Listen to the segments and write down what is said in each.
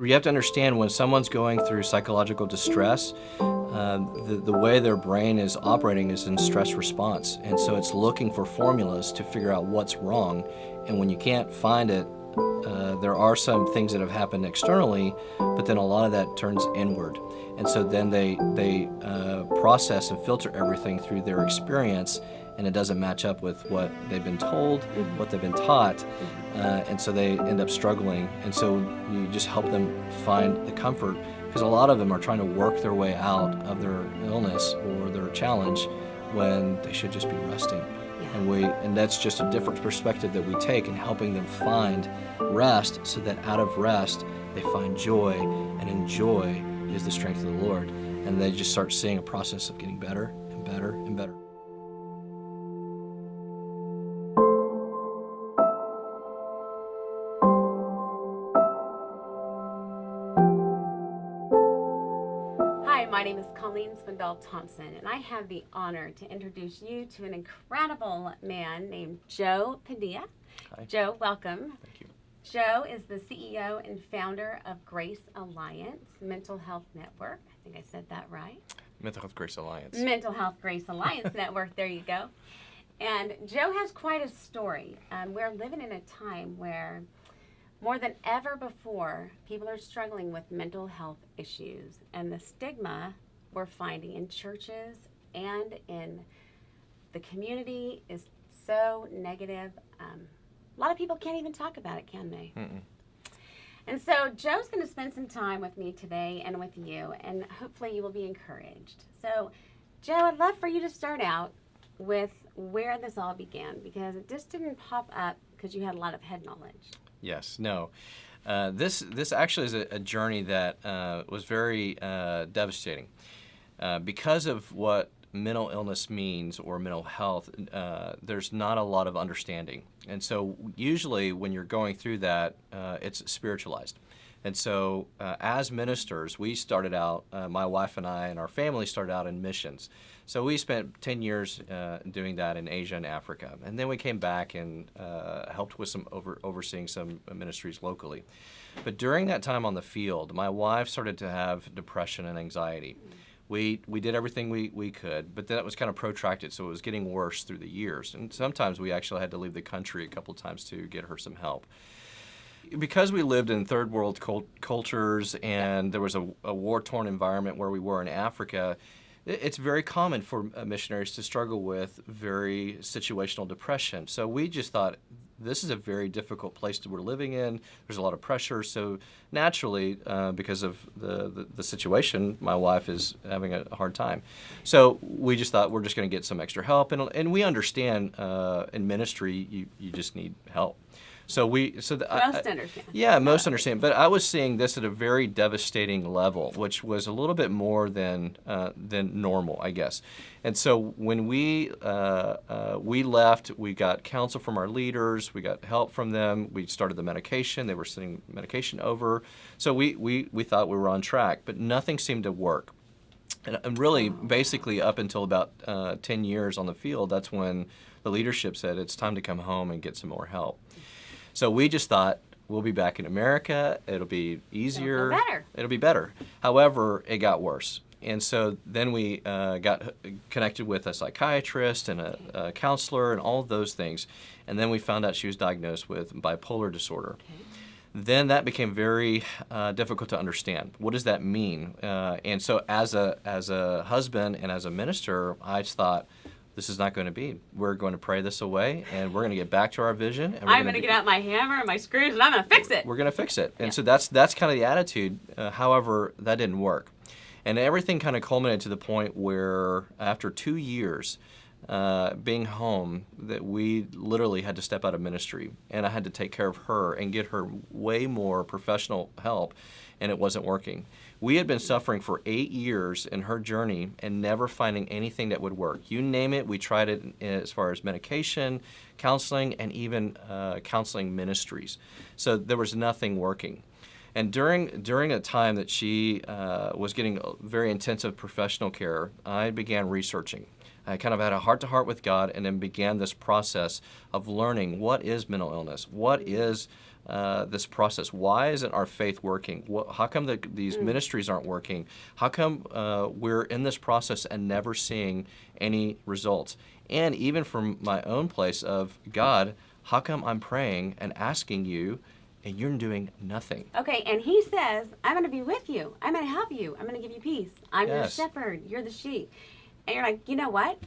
You have to understand when someone's going through psychological distress, the way their brain is operating is in stress response. And so it's looking for formulas to figure out what's wrong. And when you can't find it, there are some things that have happened externally, but then a lot of that turns inward. And so then they process and filter everything through their experience, and it doesn't match up with what they've been told, what they've been taught, and so they end up struggling. And so you just help them find the comfort, because a lot of them are trying to work their way out of their illness or their challenge when they should just be resting. And that's just a different perspective that we take in helping them find rest, so that out of rest they find joy, and in joy is the strength of the Lord. And they just start seeing a process of getting better and better and better. Hi, my name is Colleen Swindoll-Thompson, and I have the honor to introduce you to an incredible man named Joe Padilla. Hi. Joe, welcome. Thank you. Joe is the CEO and founder of Grace Alliance Mental Health Network. I think I said that right. Mental Health Grace Alliance. Mental Health Grace Alliance Network, there you go. And Joe has quite a story. We're living in a time where more than ever before, people are struggling with mental health issues, and the stigma we're finding in churches and in the community is so negative. A lot of people can't even talk about it, can they? Mm-mm. And so Joe's going to spend some time with me today and with you, and hopefully you will be encouraged. So, Joe, I'd love for you to start out with where this all began, because it just didn't pop up because you had a lot of head knowledge. Yes, no. This actually is a journey that was very devastating. Because of what mental illness means, or mental health, there's not a lot of understanding. And so usually when you're going through that, it's spiritualized. And so as ministers, we started out, my wife and I and our family started out in missions. So we spent 10 years doing that in Asia and Africa. And then we came back and helped with some overseeing some ministries locally. But during that time on the field, my wife started to have depression and anxiety. We did everything we could, but that was kind of protracted, so it was getting worse through the years. And sometimes we actually had to leave the country a couple of times to get her some help. Because we lived in third world cultures, and there was a war-torn environment where we were in Africa, it's very common for missionaries to struggle with very situational depression. So we just thought, this is a very difficult place that we're living in. There's a lot of pressure. So naturally, because of the situation, my wife is having a hard time. So we just thought, we're just going to get some extra help. And we understand in ministry, you just need help. So most understand. Yeah, most understand. But I was seeing this at a very devastating level, which was a little bit more than normal, I guess. And so when we left, we got counsel from our leaders, we got help from them, we started the medication, they were sending medication over. So we thought we were on track, but nothing seemed to work. And really, basically up until about 10 years on the field, that's when the leadership said, it's time to come home and get some more help. So we just thought, we'll be back in America, it'll be easier. It'll be better. However, it got worse. And so then we got connected with a psychiatrist and a counselor and all of those things. And then we found out she was diagnosed with bipolar disorder. Okay. Then that became very difficult to understand. What does that mean? And so as a husband and as a minister, I just thought, this is not going to be. We're going to pray this away, and we're going to get back to our vision. And I'm going to get out my hammer and my screws, and I'm going to fix it. We're going to fix it. And so that's kind of the attitude. However, that didn't work. And everything kind of culminated to the point where after 2 years being home, that we literally had to step out of ministry. And I had to take care of her and get her way more professional help, and it wasn't working. We had been suffering for 8 years in her journey and never finding anything that would work. You name it, we tried it as far as medication, counseling, and even counseling ministries. So there was nothing working. And during a time that she was getting very intensive professional care, I began researching. I kind of had a heart-to-heart with God, and then began this process of learning what is mental illness, what is this process. Why isn't our faith working? How come these ministries aren't working? How come we're in this process and never seeing any results? And even from my own place of, God, how come I'm praying and asking you and you're doing nothing? Okay, and he says, I'm going to be with you. I'm going to help you. I'm going to give you peace. I'm your Yes. shepherd. You're the sheep. And you're like, you know what?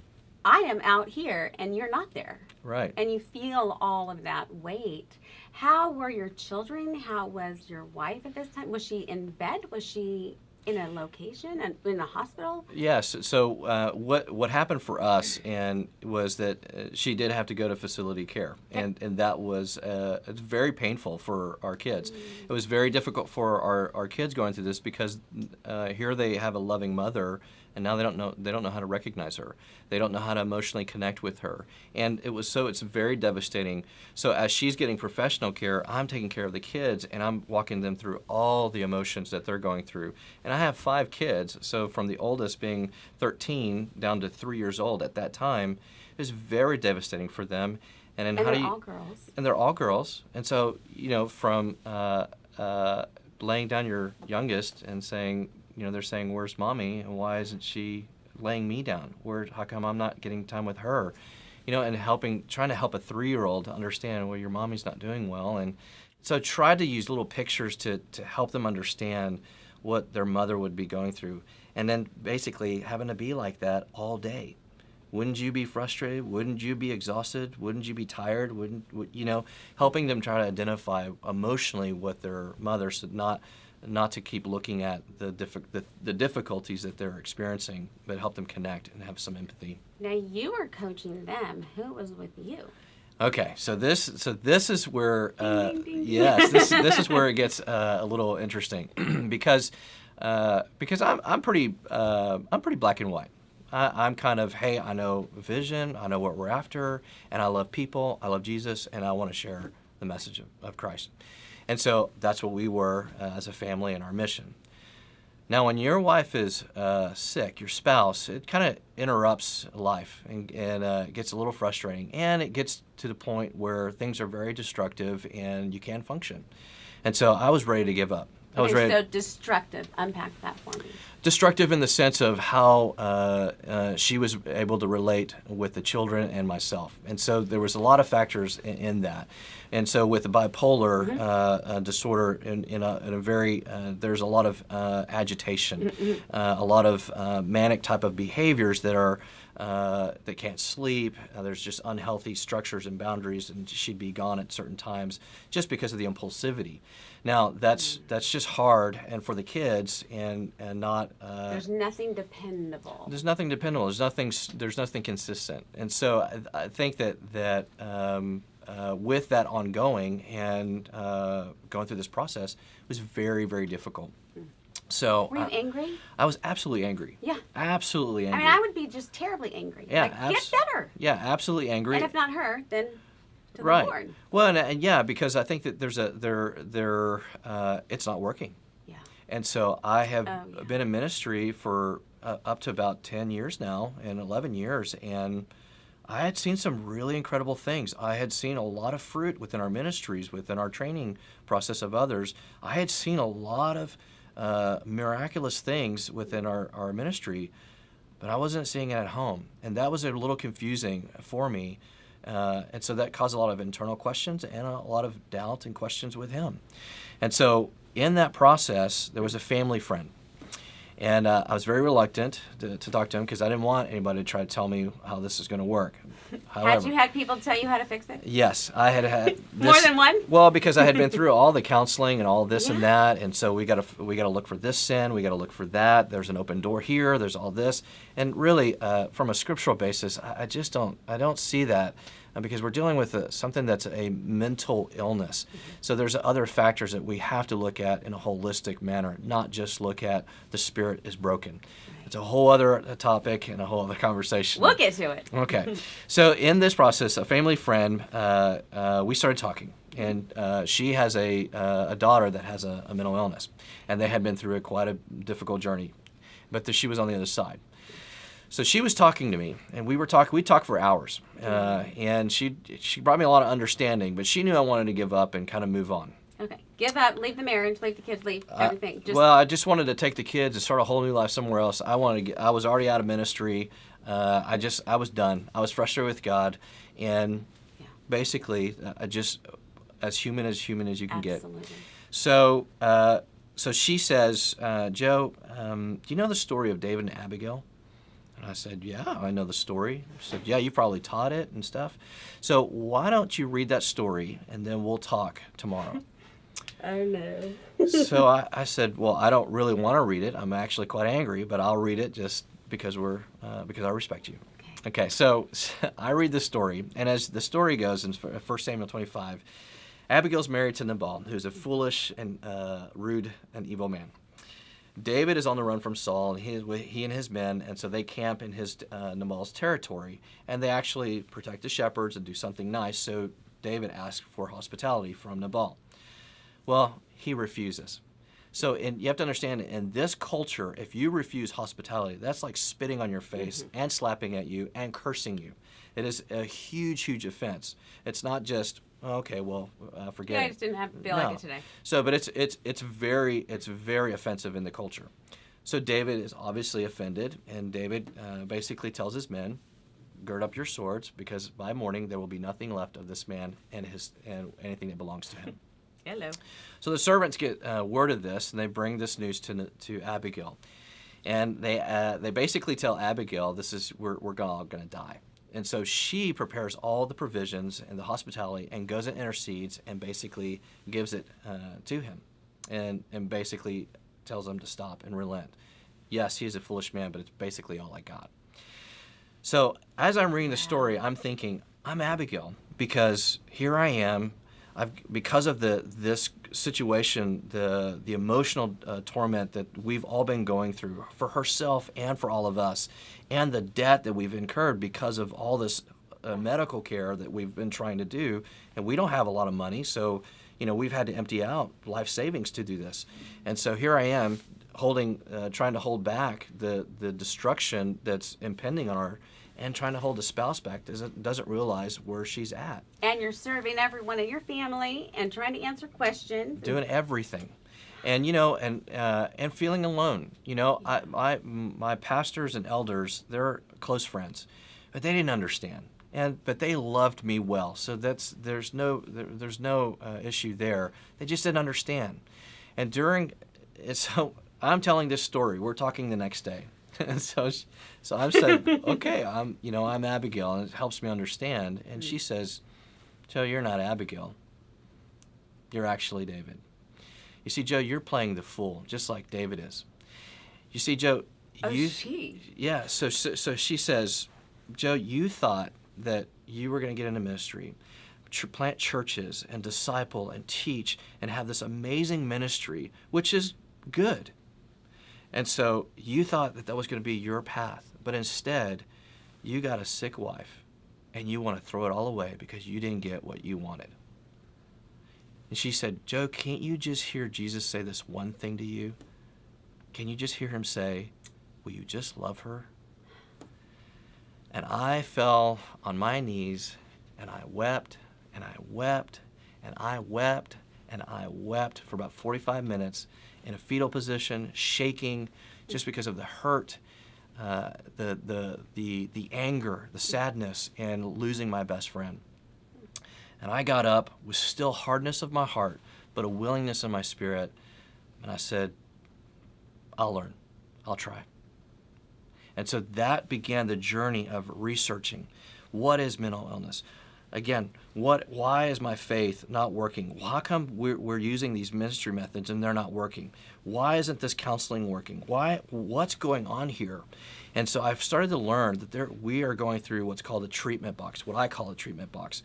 I am out here and you're not there. Right. And you feel all of that weight. How were your children? How was your wife at this time? Was she in bed? Was she in a location, in a hospital? Yes. So what happened for us and was that she did have to go to facility care, and that was it's very painful for our kids. It was very difficult for our kids going through this because here they have a loving mother, and now they don't know how to recognize her. They don't know how to emotionally connect with her, and it's very devastating. So as she's getting professional care, I'm taking care of the kids, and I'm walking them through all the emotions that they're going through. And I have 5 kids, so from the oldest being 13 down to 3 years old at that time, it was very devastating for them. And they're all girls. And they're all girls. And so, from laying down your youngest and saying, they're saying, where's mommy? And why isn't she laying me down? How come I'm not getting time with her? And trying to help a 3-year-old understand, well, your mommy's not doing well. And so I tried to use little pictures to help them understand what their mother would be going through. And then basically having to be like that all day. Wouldn't you be frustrated? Wouldn't you be exhausted? Wouldn't you be tired? Helping them try to identify emotionally with their mother, so not to keep looking at the difficulties that they're experiencing, but help them connect and have some empathy. Now you were coaching them. Who was with you? Okay, so this is where Ding, ding, ding. yes, this is where it gets a little interesting because I'm pretty black and white. I'm kind of, hey, I know vision, I know what we're after, and I love people, I love Jesus, and I want to share the message of Christ. And so that's what we were as a family and our mission. Now, when your wife is sick, your spouse, it kind of interrupts life and it gets a little frustrating. And it gets to the point where things are very destructive and you can't function. And so I was ready to give up. So destructive. Unpack that for me. Destructive in the sense of how she was able to relate with the children and myself. And so there was a lot of factors in that. And so with the bipolar disorder, in a very, there's a lot of agitation, a lot of manic type of behaviors that are, they can't sleep. There's just unhealthy structures and boundaries, and she'd be gone at certain times just because of the impulsivity. Now that's just hard, and for the kids, and not. There's nothing dependable. There's nothing dependable. There's nothing consistent, and so I think that with that ongoing and going through this process was very, very difficult. So were you angry? I was absolutely angry. Yeah. Absolutely angry. I mean, I would be just terribly angry. Yeah, get better. Yeah, absolutely angry. And if not her, then to right. the Lord. Well, and yeah, because I think that there's it's not working. Yeah. And so I have been in ministry for up to about 10 years now, and 11 years, and I had seen some really incredible things. I had seen a lot of fruit within our ministries, within our training process of others. I had seen a lot of miraculous things within our ministry, but I wasn't seeing it at home. And that was a little confusing for me. And so that caused a lot of internal questions and a lot of doubt and questions with him. And so in that process, there was a family friend. And I was very reluctant to talk to him because I didn't want anybody to try to tell me how this is going to work. However, had you had people tell you how to fix it? Yes, I had this, more than one. Well, because I had been through all the counseling and all this and that, and so we got to look for this sin, we got to look for that. There's an open door here. There's all this, and really, from a scriptural basis, I don't see that. Because we're dealing with something that's a mental illness. So there's other factors that we have to look at in a holistic manner, not just look at the spirit is broken. It's a whole other topic and a whole other conversation. We'll get to it. Okay. So in this process, a family friend, we started talking. And she has a daughter that has a mental illness. And they had been through quite a difficult journey. But she was on the other side. So she was talking to me, and we talked for hours, and she brought me a lot of understanding, but she knew I wanted to give up and kind of move on. Okay, give up, leave the marriage, leave the kids, leave everything. I just wanted to take the kids and start a whole new life somewhere else. I was already out of ministry. I was done. I was frustrated with God, and basically, I just as human as you can get. So, so she says, Joe, do you know the story of David and Abigail? And I said, yeah, I know the story. She said, yeah, you probably taught it and stuff. So why don't you read that story, and then we'll talk tomorrow. Oh, no. So I said, well, I don't really want to read it. I'm actually quite angry, but I'll read it just because because I respect you. Okay, so I read the story, and as the story goes in 1 Samuel 25, Abigail's married to Nabal, who's a foolish and rude and evil man. David is on the run from Saul, and he and his men, and so they camp in Nabal's territory, and they actually protect the shepherds and do something nice, so David asks for hospitality from Nabal. Well, he refuses. So you have to understand, in this culture, if you refuse hospitality, that's like spitting on your face and slapping at you and cursing you. It is a huge, huge offense. It's not just, okay, well, forget it. I just didn't feel like it today. So, but it's very offensive in the culture. So David is obviously offended, and David basically tells his men, gird up your swords, because by morning there will be nothing left of this man and anything that belongs to him. Hello. So the servants get word of this, and they bring this news to Abigail, and they basically tell Abigail, we're all going to die. And so she prepares all the provisions and the hospitality and goes and intercedes and basically gives it to him, and basically tells him to stop and relent. Yes, he is a foolish man, but it's basically all I got. So as I'm reading the story, I'm thinking, I'm Abigail, because here I am. Because of this situation, the emotional torment that we've all been going through for herself and for all of us, and the debt that we've incurred because of all this medical care that we've been trying to do, and we don't have a lot of money, so we've had to empty out life savings to do this, and so here I am trying to hold back the destruction that's impending on her. And trying to hold the spouse back doesn't realize where she's at. And you're serving everyone in your family and trying to answer questions. Doing everything. And, and feeling alone. My pastors and elders, they're close friends, but they didn't understand. But they loved me well. So there's no issue there. They just didn't understand. And so I'm telling this story. We're talking the next day. And so I'm saying, okay, I'm Abigail, and it helps me understand. And she says, Joe, you're not Abigail. You're actually David. You see, Joe, you're playing the fool, just like David is. You see, Joe, yeah. So she says, Joe, you thought that you were going to get into ministry, plant churches, and disciple and teach, and have this amazing ministry, which is good. And so you thought that was going to be your path, but instead you got a sick wife, and you want to throw it all away because you didn't get what you wanted. And she said, Joe, can't you just hear Jesus say this one thing to you? Can you just hear him say, will you just love her? And I fell on my knees, and I wept, and I wept, and I wept, and I wept for about 45 minutes in a fetal position, shaking, just because of the hurt, the anger, the sadness, and losing my best friend. And I got up with still hardness of my heart, but a willingness in my spirit, and I said, I'll learn. I'll try. And so that began the journey of researching what is mental illness. Again, why is my faith not working? How come we're using these ministry methods and they're not working? Why isn't this counseling working? What's going on here? And so I've started to learn that we are going through what's called a treatment box, what I call a treatment box.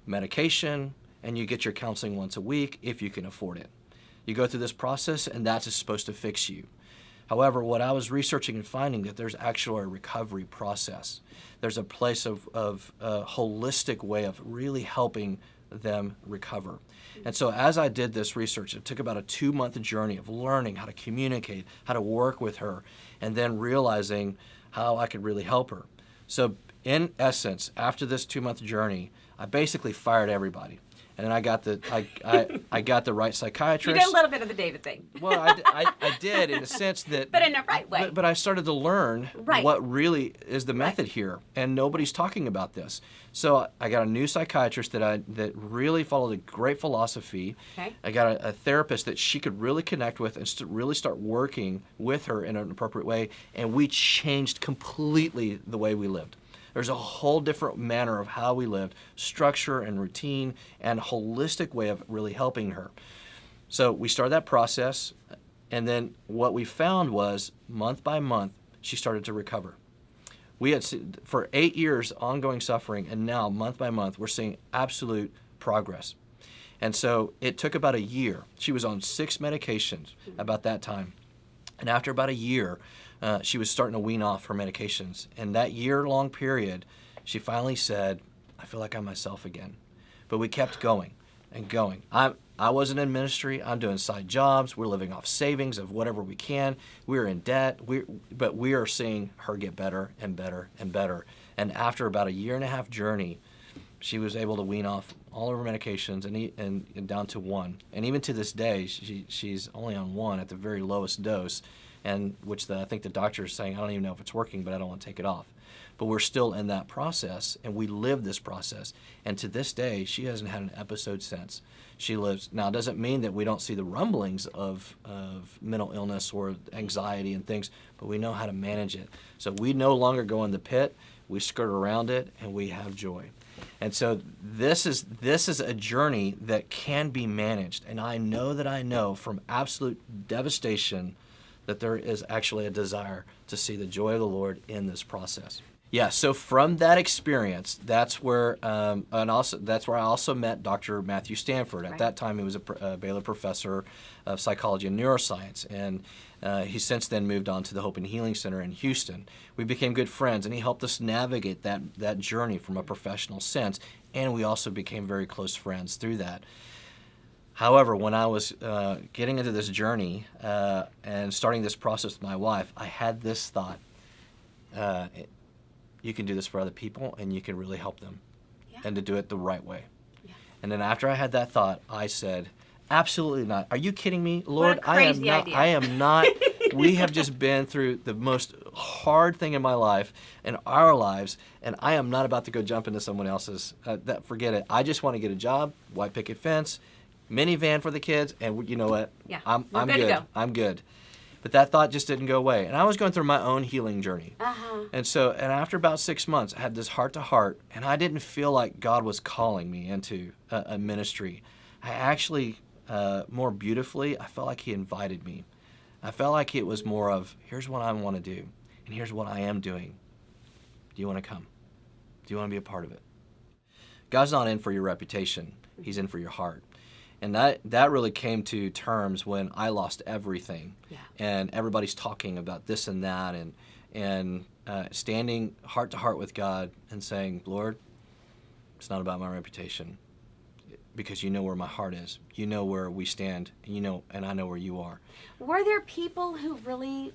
Medication, and you get your counseling once a week if you can afford it. You go through this process, and that's supposed to fix you. However, what I was researching and finding that there's actually a recovery process. There's a place of a holistic way of really helping them recover. And so as I did this research, it took about a 2-month journey of learning how to communicate, how to work with her, and then realizing how I could really help her. So in essence, after this 2-month journey, I basically fired everybody. And then I got the right psychiatrist. You did a little bit of the David thing. Well, I did in the sense that... But in a right way. But I started to learn what really is the method here, and nobody's talking about this. So I got a new psychiatrist that really followed a great philosophy. Okay. I got a therapist that she could really connect with and really start working with her in an appropriate way, and we changed completely the way we lived. There's a whole different manner of how we lived, structure and routine and holistic way of really helping her. So we started that process, and then what we found was month by month, she started to recover. We had, for 8 years, ongoing suffering, and now month by month, we're seeing absolute progress. And so it took about a year. She was on 6 medications about that time. And after about a year, she was starting to wean off her medications. And that year-long period, she finally said, I feel like I'm myself again. But we kept going and going. I wasn't in ministry. I'm doing side jobs. We're living off savings of whatever we can. We're in debt. But we are seeing her get better and better and better. And after about a 1.5-year journey, she was able to wean off all of her medications and down to 1. And even to this day, she's only on 1 at the very lowest dose, and which I think the doctor is saying, I don't even know if it's working, but I don't want to take it off. But we're still in that process, and we live this process. And to this day, she hasn't had an episode since. She lives. Now, it doesn't mean that we don't see the rumblings of mental illness or anxiety and things, but we know how to manage it. So we no longer go in the pit, we skirt around it, and we have joy. And so this is a journey that can be managed. And I know from absolute devastation that there is actually a desire to see the joy of the Lord in this process. Yeah, so from that experience, that's where I also met Dr. Matthew Stanford. At that time, he was a Baylor professor of psychology and neuroscience, and he since then moved on to the Hope and Healing Center in Houston. We became good friends, and he helped us navigate that journey from a professional sense, and we also became very close friends through that. However, when I was getting into this journey and starting this process with my wife, I had this thought. You can do this for other people, and you can really help them, and to do it the right way. Yeah. And then after I had that thought, I said, absolutely not. Are you kidding me? Lord, I am not. We have just been through the most hard thing in my life, in our lives, and I am not about to go jump into someone else's. Forget it. I just want to get a job, white picket fence, minivan for the kids, and you know what? Yeah, I'm good good. To go. I'm good. But that thought just didn't go away. And I was going through my own healing journey. And after about 6 months, I had this heart-to-heart, and I didn't feel like God was calling me into a ministry. I actually, more beautifully, I felt like he invited me. I felt like it was more of, here's what I want to do, and here's what I am doing. Do you want to come? Do you want to be a part of it? God's not in for your reputation. He's in for your heart. And that really came to terms when I lost everything. Yeah. And everybody's talking about this and that, and standing heart to heart with God and saying, Lord, it's not about my reputation, because you know where my heart is. You know where we stand, and I know where you are. Were there people who really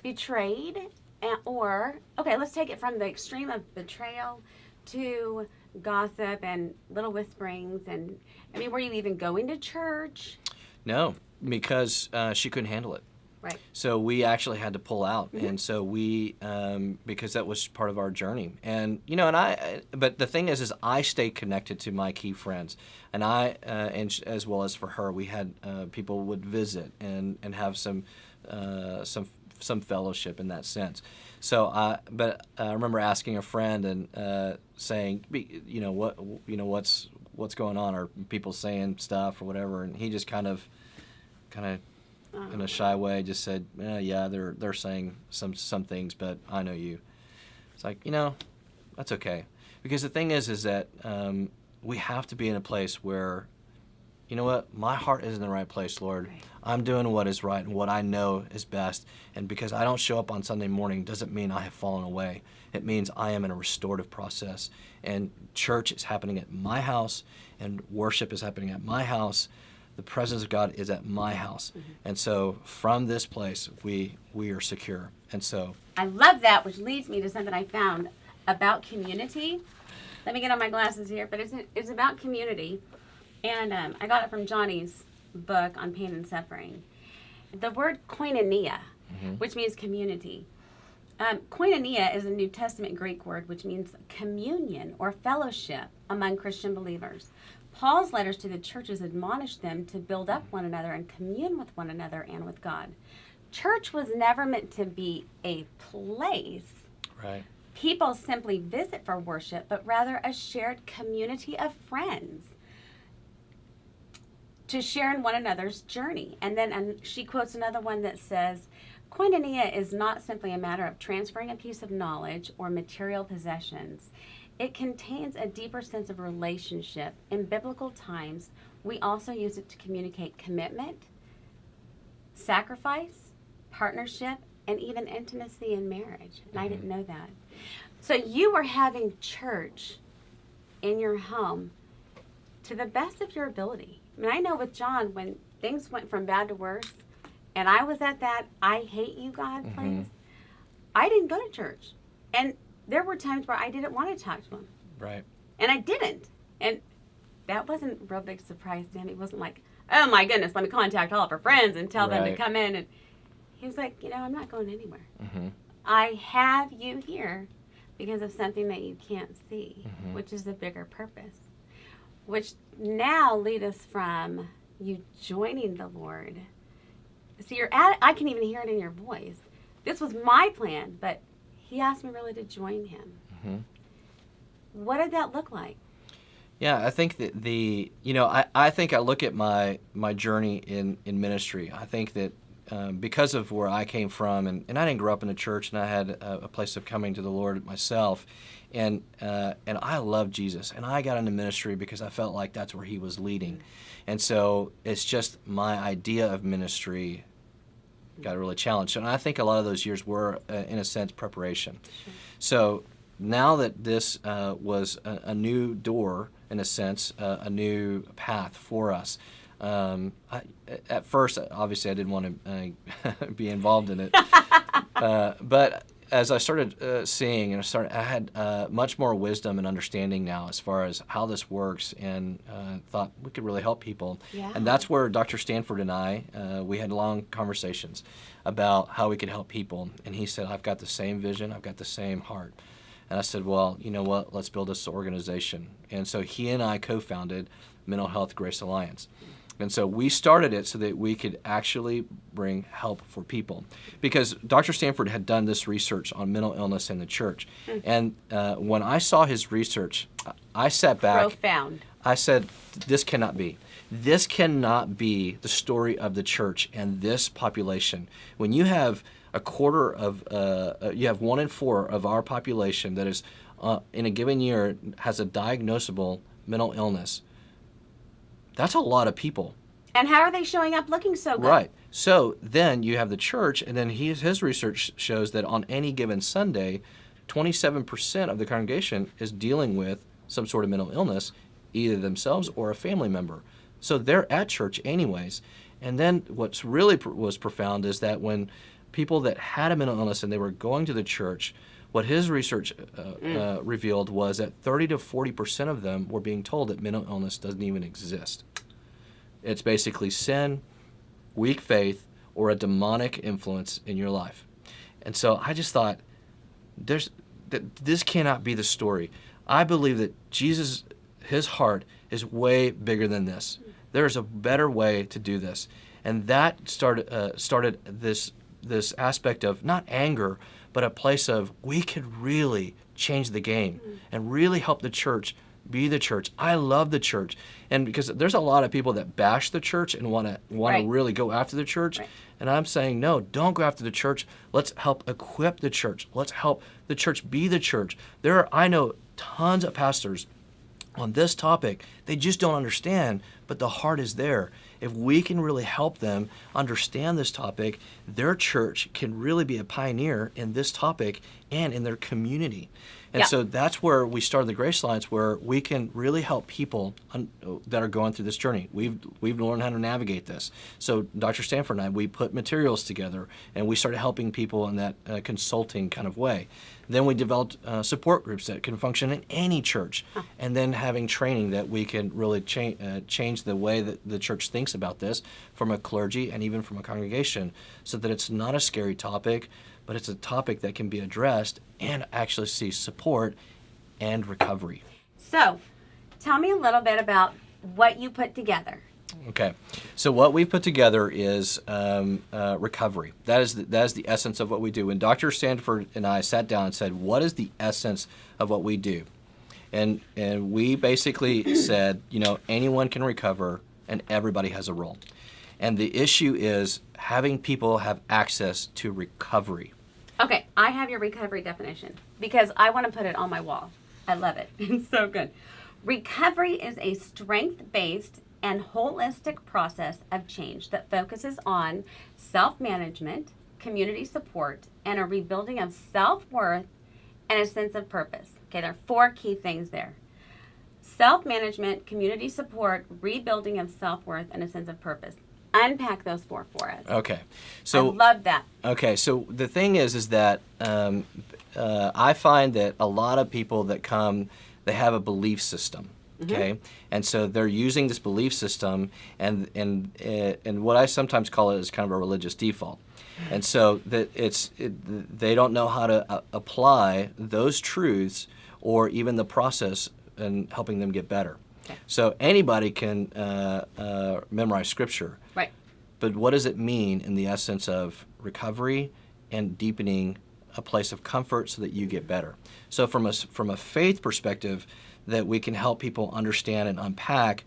betrayed, okay, let's take it from the extreme of betrayal to gossip and little whisperings, and were you even going to church? No, because she couldn't handle it. Right. So we actually had to pull out, and so we, because that was part of our journey, and but the thing is I stayed connected to my key friends, and and as well as for her, we had people would visit and have some fellowship in that sense. So, but I remember asking a friend and saying, what's going on? Are people saying stuff or whatever? And he just kind of in a shy way just said, yeah, they're saying some things, but I know you. It's like, that's okay, because the thing is that we have to be in a place where, you know what, my heart is in the right place, Lord. Right. I'm doing what is right and what I know is best. And because I don't show up on Sunday morning doesn't mean I have fallen away. It means I am in a restorative process. And church is happening at my house, and worship is happening at my house. the presence of God is at my house. And so from this place, we are secure. And so I love that, which leads me to something I found about community. Let me get on my glasses here, but it's about community. And I got it from Johnny's book on pain and suffering. The word koinonia, which means community. Koinonia is a New Testament Greek word which means communion or fellowship among Christian believers. Paul's letters to the churches admonish them to build up one another and commune with one another and with God. Church was never meant to be a place people simply visit for worship, but rather a shared community of friends to share in one another's journey. And then she quotes another one that says, koinonia is not simply a matter of transferring a piece of knowledge or material possessions. It contains a deeper sense of relationship. In biblical times, we also use it to communicate commitment, sacrifice, partnership, and even intimacy in marriage. And I didn't know that. So you were having church in your home to the best of your ability. I mean, I know with John, when things went from bad to worse, and I was at that I hate you, God place, I didn't go to church. And there were times where I didn't want to talk to him. Right. And I didn't. And that wasn't a real big surprise to him. He wasn't like, oh my goodness, let me contact all of our friends and tell them to come in. And he was like, I'm not going anywhere. I have you here because of something that you can't see, which is a bigger purpose. Which now lead us from you joining the Lord. So I can even hear it in your voice. This was my plan, but he asked me really to join him. What did that look like? Yeah, I think that I think I look at my journey in ministry. I think that because of where I came from, and I didn't grow up in a church, and I had a place of coming to the Lord myself, and I love Jesus, and I got into ministry because I felt like that's where He was leading, and so it's just my idea of ministry got really challenged, and I think a lot of those years were, in a sense, preparation. Sure. So now that this was a new door, in a sense, a new path for us. At first, obviously, I didn't want to be involved in it, but as I started seeing, and I had much more wisdom and understanding now as far as how this works, and thought we could really help people. Yeah. And that's where Dr. Stanford and I, we had long conversations about how we could help people. And he said, I've got the same vision, I've got the same heart. And I said, well, you know what, let's build this organization. And so he and I co-founded Mental Health Grace Alliance. And so we started it so that we could actually bring help for people. Because Dr. Stanford had done this research on mental illness in the church. And when I saw his research, I sat back. Profound. I said, this cannot be. This cannot be the story of the church and this population. When you have a quarter of, you have 1 in 4 of our population that is, in a given year, has a diagnosable mental illness. That's a lot of people. And how are they showing up looking so good? Right. So then you have the church, and then his research shows that on any given Sunday, 27% of the congregation is dealing with some sort of mental illness, either themselves or a family member. So they're at church anyways. And then what's really was profound is that when people that had a mental illness and they were going to the church, what his research revealed was that 30 to 40% of them were being told that mental illness doesn't even exist. It's basically sin, weak faith, or a demonic influence in your life. And so I just thought, this cannot be the story. I believe that Jesus, his heart, is way bigger than this. There is a better way to do this. And that started this aspect of not anger, but a place of we could really change the game and really help the church be the church. I love the church. And because there's a lot of people that bash the church and want to really go after the church. Right. And I'm saying, no, don't go after the church. Let's help equip the church. Let's help the church be the church. I know tons of pastors on this topic. They just don't understand, but the heart is there. if we can really help them understand this topic, their church can really be a pioneer in this topic and in their community. And so that's where we started the Grace Alliance, where we can really help people that are going through this journey. We've learned how to navigate this. So Dr. Stanford and I, we put materials together, and we started helping people in that consulting kind of way. Then we developed support groups that can function in any church, and then having training that we can really change the way that the church thinks about this from a clergy and even from a congregation, so that it's not a scary topic, but it's a topic that can be addressed and actually see support and recovery. So, tell me a little bit about what you put together. Okay, so what we've put together is recovery. That is the essence of what we do. When Dr. Stanford and I sat down and said, what is the essence of what we do? And we basically said, anyone can recover and everybody has a role. And the issue is having people have access to recovery. Okay, I have your recovery definition because I want to put it on my wall. I love it. It's so good. Recovery is a strength-based and holistic process of change that focuses on self-management, community support, and a rebuilding of self-worth and a sense of purpose. Okay, there are 4 key things there. Self-management, community support, rebuilding of self-worth, and a sense of purpose. Unpack those 4 for us. Okay, so I love that. Okay, so the thing is that I find that a lot of people that come, they have a belief system. Okay, and so they're using this belief system, and what I sometimes call it is kind of a religious default, and so that they don't know how to apply those truths or even the process in helping them get better. Okay. So anybody can memorize scripture, right? But what does it mean in the essence of recovery and deepening a place of comfort so that you get better? So from a faith perspective, that we can help people understand and unpack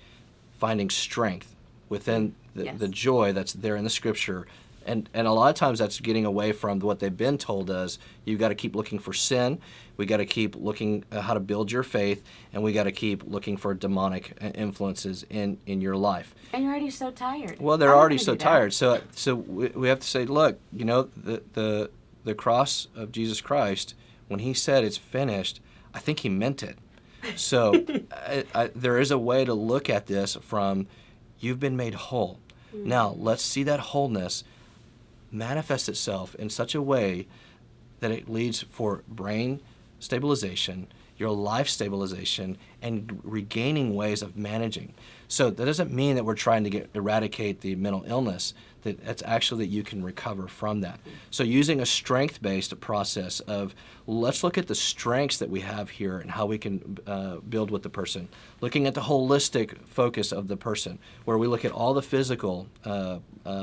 finding strength within the joy that's there in the scripture. And a lot of times that's getting away from what they've been told us. You've got to keep looking for sin. We got to keep looking at how to build your faith, and we got to keep looking for demonic influences in your life. And you're already so tired. Well, they're already so tired. So we have to say, look, the cross of Jesus Christ, when he said it's finished, I think he meant it. So there is a way to look at this from you've been made whole. Mm-hmm. Now let's see that wholeness manifest itself in such a way that it leads for brain stabilization, your life stabilization, and regaining ways of managing. So that doesn't mean that we're trying to eradicate the mental illness. That's actually that you can recover from that. So using a strength-based process of let's look at the strengths that we have here and how we can build with the person. Looking at the holistic focus of the person, where we look at all the physical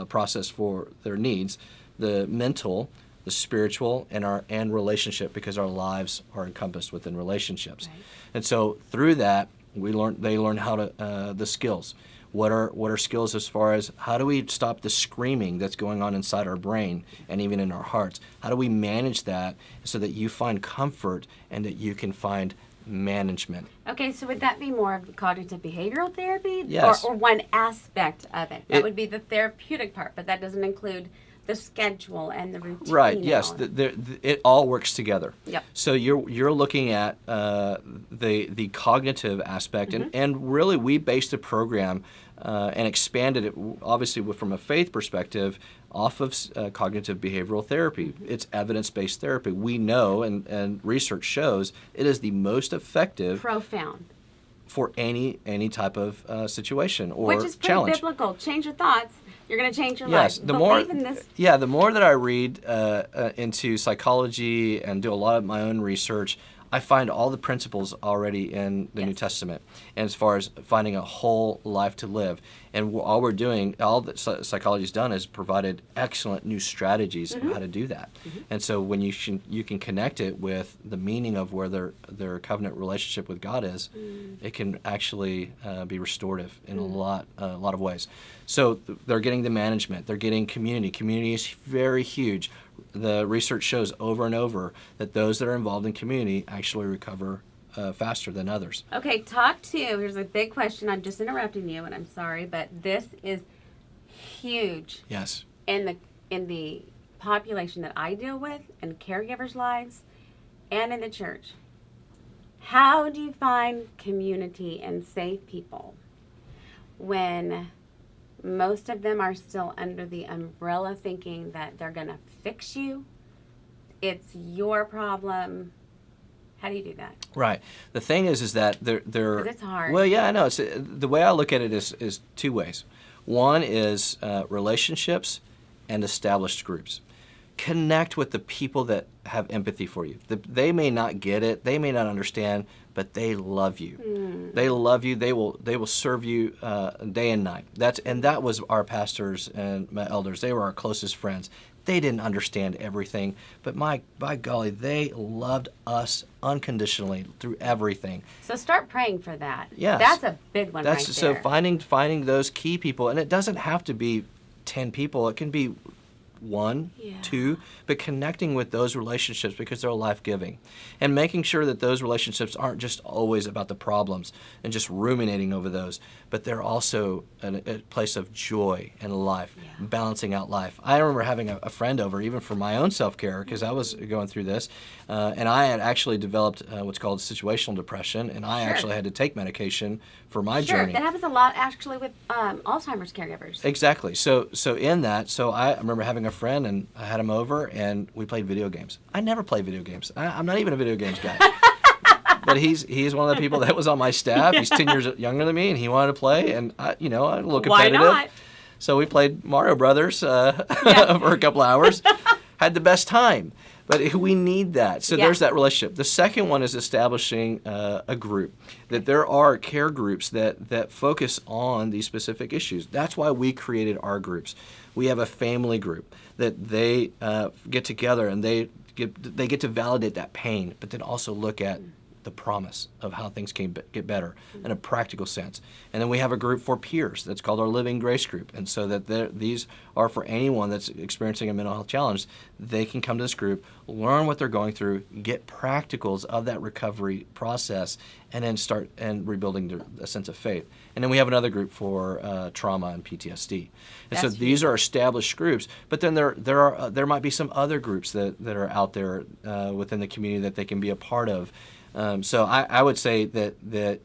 process for their needs, the mental, the spiritual, and relationship, because our lives are encompassed within relationships. Right. And so through that, they learn how to the skills. What are skills as far as how do we stop the screaming that's going on inside our brain and even in our hearts? How do we manage that so that you find comfort and that you can find management? Okay, so would that be more of cognitive behavioral therapy? Yes. Or one aspect of it? That would be the therapeutic part, but that doesn't include the schedule and the routine. Right. Yes. It all works together. Yep. So you're looking at the cognitive aspect, and really we based the program and expanded it, obviously from a faith perspective, off of cognitive behavioral therapy. It's evidence-based therapy. We know, and research shows, it is the most effective. Profound. For any type of situation or challenge. Which is pretty challenge. biblical. Change your thoughts. You're going to change your life. Yes, the more that I read into psychology and do a lot of my own research, I find all the principles already in the New Testament, and as far as finding a whole life to live. And all we're doing, all that psychology's done is provided excellent new strategies on how to do that. And so when you can connect it with the meaning of where their covenant relationship with God is, it can actually be restorative in a lot of ways. So they're getting the management, they're getting community. Community is very huge. The research shows over and over that those that are involved in community actually recover faster than others. Okay, here's a big question. I'm just interrupting you, and I'm sorry, but this is huge Yes. in the population that I deal with, in caregivers' lives, and in the church. How do you find community and safe people when most of them are still under the umbrella thinking that they're going to fix you? It's your problem. How do you do that? Right. The thing is that they're 'Cause it's hard. Well, yeah, I know. It's the way I look at it is two ways. One is relationships and established groups. Connect with the people that have empathy for you. They may not get it, they may not understand, but they love you. They love you. They will serve you day and night. That was our pastors and my elders. They were our closest friends. They didn't understand everything, but by golly, they loved us unconditionally through everything. So start praying for that. Yes. That's a big one right there. So finding those key people, and it doesn't have to be 10 people. It can be 1, 2, but connecting with those relationships because they're life-giving. And making sure that those relationships aren't just always about the problems and just ruminating over those, but they're also a place of joy and life, balancing out life. I remember having a friend over, even for my own self-care, because I was going through this, and I had actually developed what's called situational depression, and I actually had to take medication for my journey. That happens a lot actually with Alzheimer's caregivers. Exactly. So I remember having a friend, and I had him over, and we played video games. I never play video games. I'm not even a video games guy. But he's one of the people that was on my staff. He's 10 years younger than me, and he wanted to play, and I'm a little competitive. Why not? So we played Mario Brothers for a couple hours. Had the best time. But we need that. So there's that relationship. The second one is establishing a group. That there are care groups that focus on these specific issues. That's why we created our groups. We have a family group that they get together and they get to validate that pain, but then also look at the promise of how things can get better in a practical sense. And then we have a group for peers that's called our Living Grace Group. And so that these are for anyone that's experiencing a mental health challenge. They can come to this group, learn what they're going through, get practicals of that recovery process, and then start and rebuilding a sense of faith. And then we have another group for trauma and PTSD. And so these are established groups, but then there might be some other groups that are out there within the community that they can be a part of. So I would say that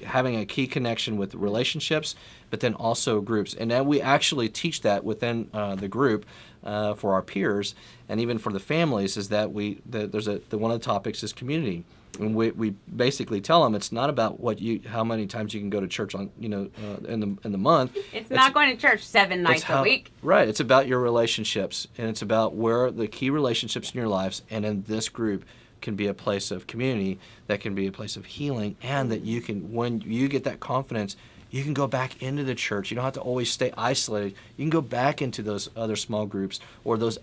having a key connection with relationships, but then also groups. And then we actually teach that within the group for our peers and even for the families is that there's one of the topics is community. And we basically tell them it's not about how many times you can go to church on in the month. It's not going to church 7 nights a week. Right. It's about your relationships, and it's about where the key relationships in your lives, and in this group can be a place of community, that can be a place of healing, and that you can, when you get that confidence, you can go back into the church. You don't have to always stay isolated. You can go back into those other small groups or those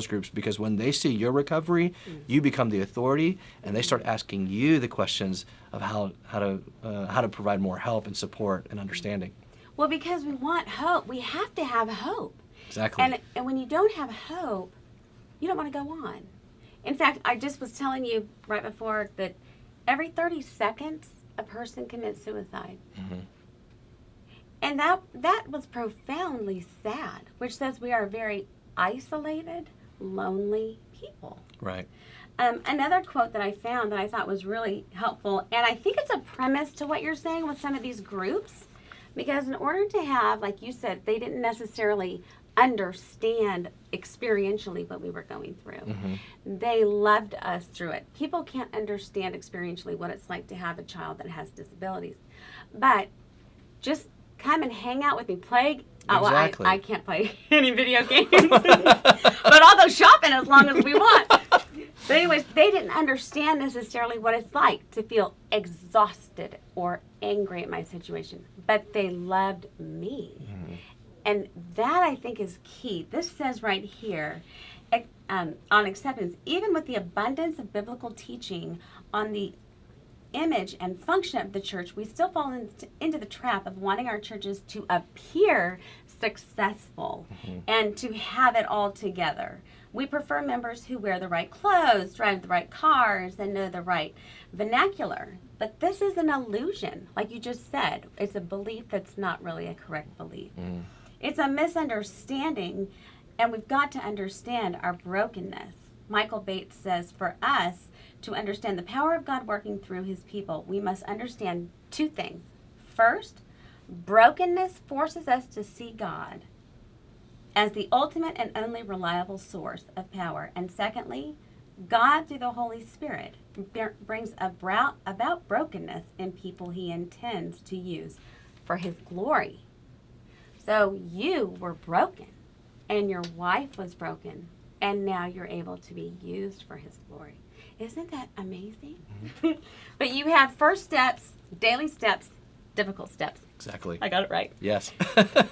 groups, because when they see your recovery, you become the authority, and they start asking you the questions of how to provide more help and support and understanding. Well, because we want hope, we have to have hope. Exactly. And when you don't have hope, you don't want to go on. In fact, I just was telling you right before that every 30 seconds, a person commits suicide. Mm-hmm. And that was profoundly sad, which says we are very isolated, lonely people. Right. Another quote that I found that I thought was really helpful, and I think it's a premise to what you're saying with some of these groups, because in order to have, like you said, they didn't necessarily understand experientially what we were going through. Mm-hmm. They loved us through it. People can't understand experientially what it's like to have a child that has disabilities. But just come and hang out with me. Play. Exactly. I can't play any video games. But I'll go shopping as long as we want. But anyways, they didn't understand necessarily what it's like to feel exhausted or angry at my situation. But they loved me. Mm-hmm. And that, I think, is key. This says right here, on acceptance, even with the abundance of biblical teaching on the image and function of the church, we still fall into the trap of wanting our churches to appear successful and to have it all together. We prefer members who wear the right clothes, drive the right cars, and know the right vernacular. But this is an illusion, like you just said. It's a belief that's not really a correct belief. It's a misunderstanding, and we've got to understand our brokenness. Michael Bates says, for us to understand the power of God working through his people, we must understand two things. First, brokenness forces us to see God as the ultimate and only reliable source of power. And secondly, God, through the Holy Spirit, brings about brokenness in people he intends to use for his glory. So you were broken, and your wife was broken, and now you're able to be used for his glory. Isn't that amazing? Mm-hmm. But you have first steps, daily steps, difficult steps. Exactly. I got it right. Yes.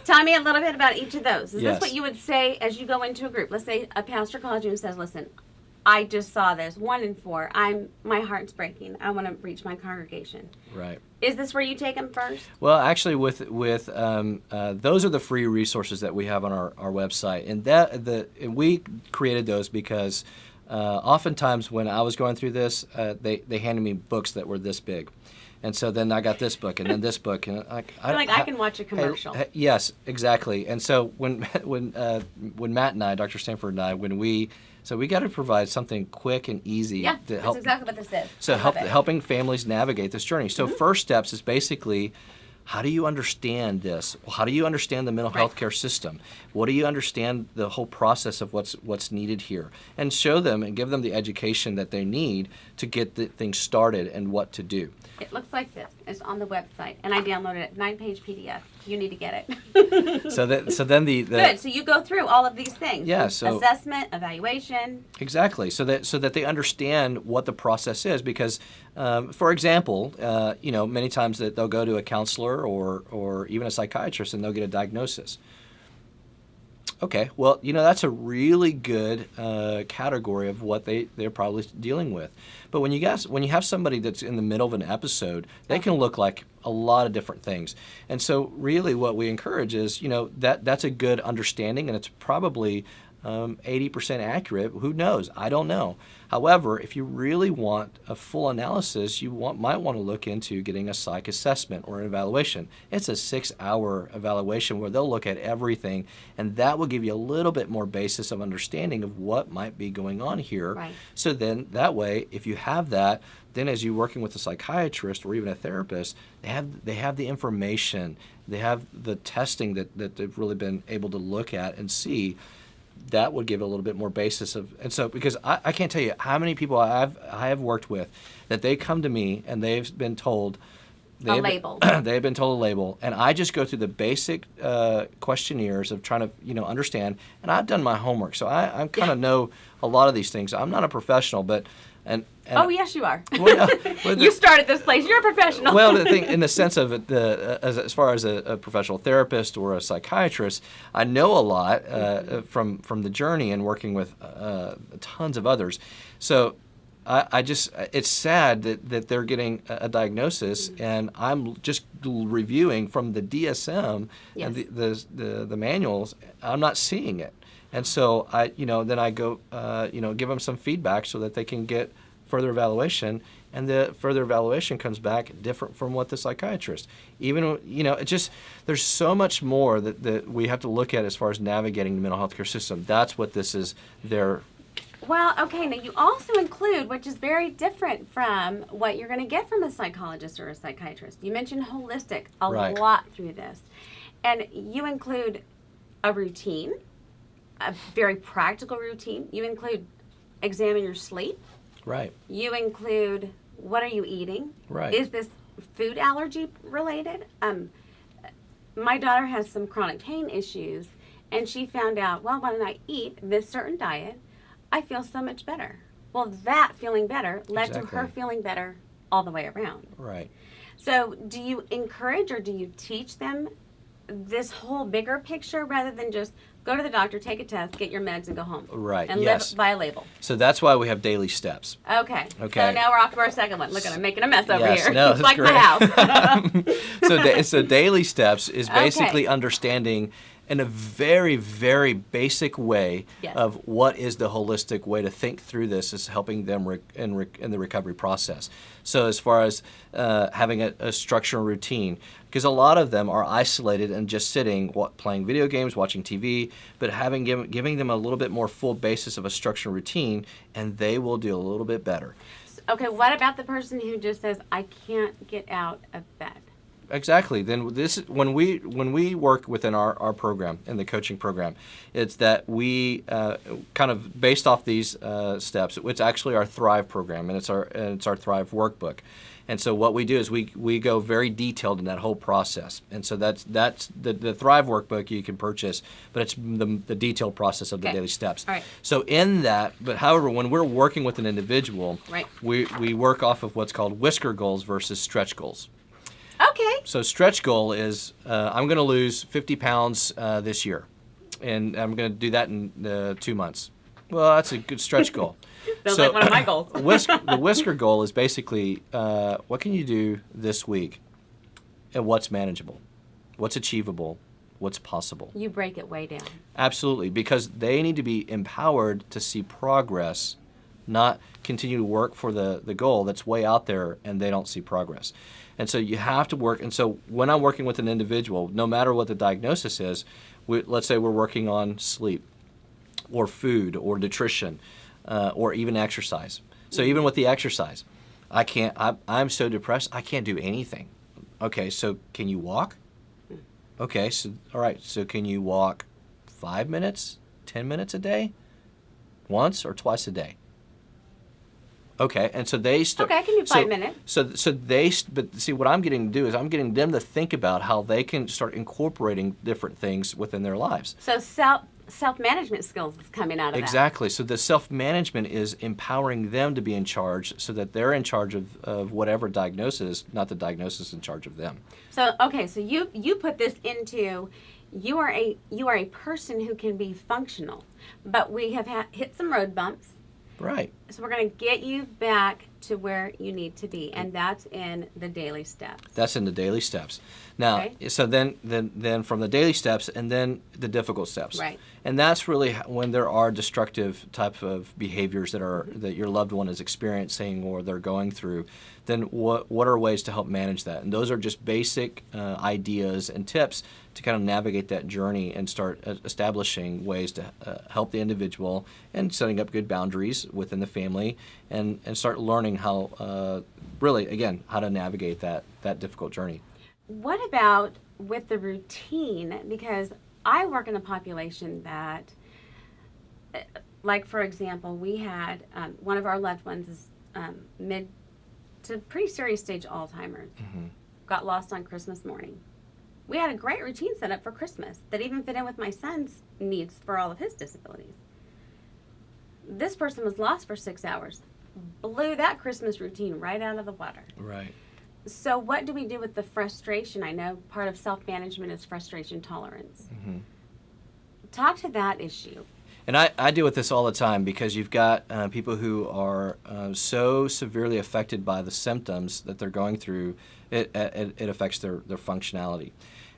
Tell me a little bit about each of those. Is Yes. this what you would say as you go into a group? Let's say a pastor calls you and says, listen, I just saw this, 1 and 4. My heart's breaking. I want to reach my congregation. Right. Is this where you take them first? Well, actually, with those are the free resources that we have on our website, and we created those because oftentimes when I was going through this, they handed me books that were this big. And so then I got this book, and then this book, and I can watch a commercial. Yes, exactly. And so when Matt and I, Dr. Stanford and I, we got to provide something quick and easy to help. That's exactly what this is. So helping families navigate this journey. So first steps is basically, how do you understand this? How do you understand the mental health care system? What do you understand the whole process of what's needed here? And show them and give them the education that they need to get the things started and what to do. It looks like this. It's on the website, and I downloaded it, 9-page PDF. You need to get it. So then the good. So you go through all of these things. Yeah. So assessment, evaluation. Exactly. So that they understand what the process is, because, for example, many times that they'll go to a counselor or even a psychiatrist and they'll get a diagnosis. Okay, well, that's a really good category of what they're probably dealing with. But when you have somebody that's in the middle of an episode, they can look like a lot of different things. And so really what we encourage is, that's a good understanding, and it's probably 80% accurate. Who knows? I don't know. However, if you really want a full analysis, might want to look into getting a psych assessment or an evaluation. It's a 6-hour evaluation where they'll look at everything, and that will give you a little bit more basis of understanding of what might be going on here. Right. So then that way, if you have that, then as you're working with a psychiatrist or even a therapist, they have the information, they have the testing that they've really been able to look at and see. That would give it a little bit more basis of, and so because I can't tell you how many people I have worked with that they come to me and they've been told a label. They've been told a label, and I just go through the basic questionnaires of trying to understand, and I've done my homework, so I kind of know a lot of these things. I'm not a professional, but oh yes, you are. Well, you started this place. You're a professional. Well, the thing in the sense of it, as far as a professional therapist or a psychiatrist, I know a lot from the journey and working with tons of others. So it's sad that they're getting a diagnosis, and I'm just reviewing from the DSM and the manuals. I'm not seeing it. And so then I go, give them some feedback so that they can get further evaluation, and the further evaluation comes back different from what the psychiatrist. Even, it just, there's so much more that we have to look at as far as navigating the mental health care system. That's what this is there. Well, okay, now you also include, which is very different from what you're going to get from a psychologist or a psychiatrist. You mentioned holistic a lot through this. And you include a routine, a very practical routine. You include examine your sleep. Right. You include what are you eating? Right. Is this food allergy related? My daughter has some chronic pain issues, and she found out, well, when I eat this certain diet, I feel so much better. Well, that feeling better led to her feeling better all the way around. Right. So do you encourage or do you teach them this whole bigger picture rather than just go to the doctor, take a test, get your meds, and go home? Right. And live by a label. So that's why we have daily steps. Okay. So now we're off to our second one. Look at, I'm making a mess over here. No, it's like great. my house. So daily steps is basically understanding in a very, very basic way Yes. of what is the holistic way to think through this is helping them in the recovery process. So as far as having a structure and routine, because a lot of them are isolated and just sitting, playing video games, watching TV, but giving them a little bit more full basis of a structure and routine, and they will do a little bit better. Okay, what about the person who just says, I can't get out of bed? Exactly. Then when we work within our program, in the coaching program, it's that we kind of based off these steps. It's actually our Thrive program, and it's our Thrive workbook. And so what we do is we go very detailed in that whole process. And so that's the Thrive workbook you can purchase, but it's the detailed process of the daily steps. All right. So in that, but however, when we're working with an individual, Right. we work off of what's called whisker goals versus stretch goals. Okay. So stretch goal is I'm going to lose 50 pounds this year, and I'm going to do that in 2 months. Well, that's a good stretch goal. Sounds like one of my goals. The whisker goal is basically what can you do this week, and what's manageable, what's achievable, what's possible. You break it way down. Absolutely, because they need to be empowered to see progress, not continue to work for the goal that's way out there and they don't see progress. And so you have to work. And so when I'm working with an individual, no matter what the diagnosis is, let's say we're working on sleep or food or nutrition or even exercise. So even with the exercise, I'm so depressed, I can't do anything. Okay, so can you walk? Okay, so all right, so can you walk 5 minutes, 10 minutes a day? Once or twice a day? Okay, and so they start. Okay, I can do 5 minutes. But see, what I'm getting to do is I'm getting them to think about how they can start incorporating different things within their lives. So self-management skills is coming out of Exactly. So the self-management is empowering them to be in charge, so that they're in charge of whatever diagnosis, not the diagnosis in charge of them. that. So okay, so you put this into you are a person who can be functional, but we have hit some road bumps. Right. So we're going to get you back to where you need to be, and that's in the daily steps. That's in the daily steps. Now, Okay. so then from the daily steps, and then the difficult steps. Right. And that's really when there are destructive type of behaviors that your loved one is experiencing or they're going through. Then what are ways to help manage that? And those are just basic ideas and tips to kind of navigate that journey and start establishing ways to help the individual and setting up good boundaries within the family and start learning how really, again, how to navigate that difficult journey. What about with the routine? Because I work in a population that, like for example, we had one of our loved ones is mid to pretty serious stage Alzheimer's. Mm-hmm. Got lost on Christmas morning. We had a great routine set up for Christmas that even fit in with my son's needs for all of his disabilities. This person was lost for 6 hours. Blew that Christmas routine right out of the water. Right. So what do we do with the frustration? I know part of self-management is frustration tolerance. Mm-hmm. Talk to that issue. And I deal with this all the time because you've got people who are so severely affected by the symptoms that they're going through, it affects their functionality.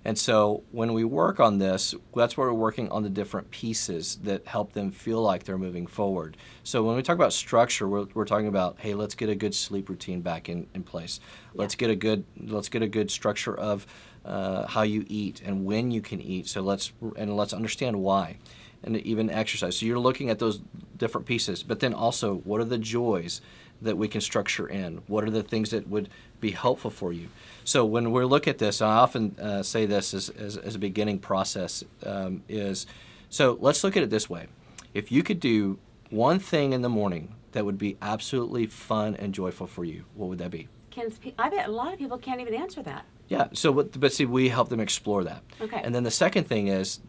And so when we work on this, that's where we're working on the different pieces that help them feel like they're moving forward. So when we talk about structure, we're talking about, hey, let's get a good sleep routine back in place. Let's get a good structure of how you eat and when you can eat. So let's understand why. And even exercise. So you're looking at those different pieces, but then also what are the joys that we can structure in? What are the things that would be helpful for you? So when we look at this, I often say this as a beginning process is, so let's look at it this way. If you could do one thing in the morning that would be absolutely fun and joyful for you, what would that be? I bet a lot of people can't even answer that. Yeah, so but see, we help them explore that. Okay. And then the second thing is,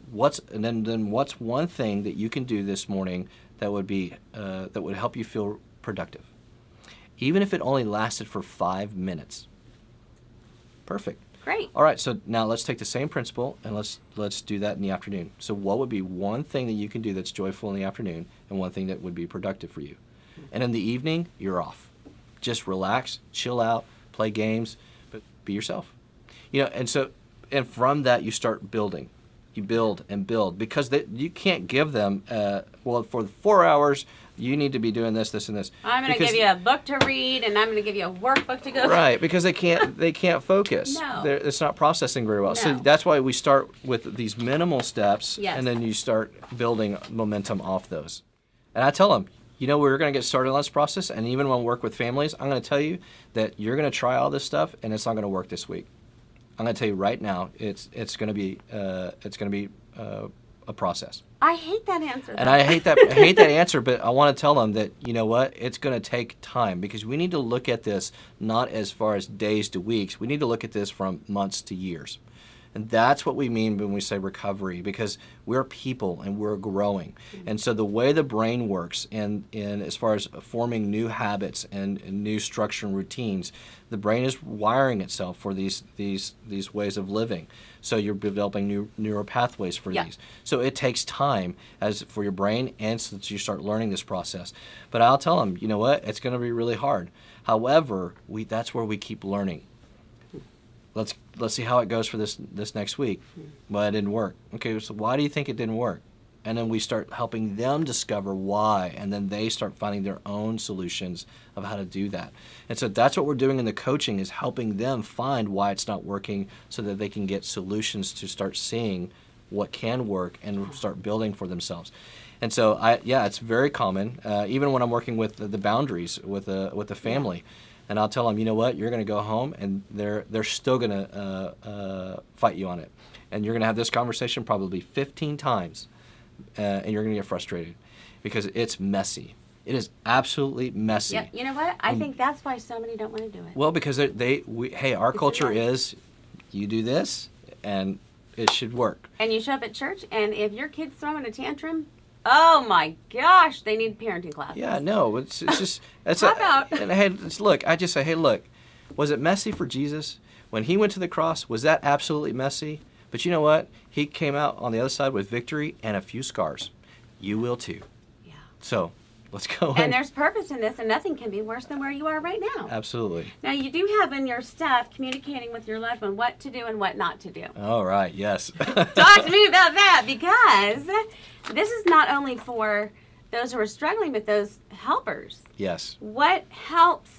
what's one thing that you can do this morning that would help you feel productive, even if it only lasted for 5 minutes. Perfect. Great. All right, so now let's take the same principle and let's do that in the afternoon. So what would be one thing that you can do that's joyful in the afternoon and one thing that would be productive for you? And in the evening, you're off. Just relax, chill out, play games, but be yourself. And from that you start building. You build and build, because you can't give them, well, for 4 hours, you need to be doing this, this, and this. I'm going to give you a book to read, and I'm going to give you a workbook to go. Right, because they can't focus. No. It's not processing very well. No. So that's why we start with these minimal steps, Yes. and then you start building momentum off those. And I tell them, we're going to get started on this process, and even when we work with families, I'm going to tell you that you're going to try all this stuff, and it's not going to work this week. I'm going to tell you right now, it's going to be a process. I hate that answer. And I hate that answer, but I want to tell them that, you know what, it's going to take time, because we need to look at this not as far as days to weeks. We need to look at this from months to years. And that's what we mean when we say recovery, because we're people and we're growing. And so the way the brain works in as far as forming new habits and new structure and routines, the brain is wiring itself for these ways of living. So you're developing new neural pathways for these. So it takes time as for your brain, and so that you start learning this process. But I'll tell them, you know what, it's going to be really hard. However, that's where we keep learning. Let's see how it goes for this next week. Well, it didn't work. Okay, so why do you think it didn't work? And then we start helping them discover why, and then they start finding their own solutions of how to do that. And so that's what we're doing in the coaching, is helping them find why it's not working, so that they can get solutions to start seeing what can work and start building for themselves. And so it's very common, even when I'm working with the boundaries with the family. And I'll tell them, you know what, you're going to go home, and they're still going to fight you on it. And you're going to have this conversation probably 15 times, and you're going to get frustrated, because it's messy. It is absolutely messy. Yeah, you know what? I think that's why so many don't want to do it. Well, because our culture is, you do this, and it should work. And you show up at church, and if your kid's throwing a tantrum, oh my gosh, they need parenting classes. Yeah, no, it's just How about? And hey, look, I just say, hey, look, was it messy for Jesus when he went to the cross? Was that absolutely messy? But you know what? He came out on the other side with victory and a few scars. You will too. Yeah. So let's go. And there's purpose in this, and nothing can be worse than where you are right now. Absolutely. Now, you do have in your stuff communicating with your loved one what to do and what not to do. All right, yes. Talk to me about that, because this is not only for those who are struggling, but those helpers. Yes. What helps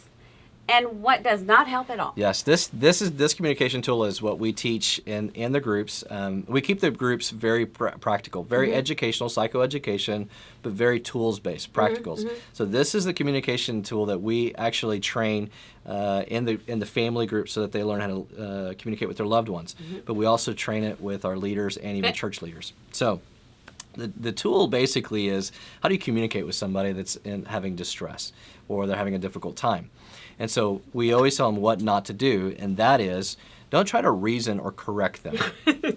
and what does not help at all? Yes, this communication tool is what we teach in the groups. We keep the groups very practical, very educational, psychoeducation, but very tools-based, practicals. So this is the communication tool that we actually train in the family group, so that they learn how to communicate with their loved ones. But we also train it with our leaders and even church leaders. So the tool basically is, how do you communicate with somebody that's having distress, or they're having a difficult time? And so we always tell them what not to do, and that is, don't try to reason or correct them,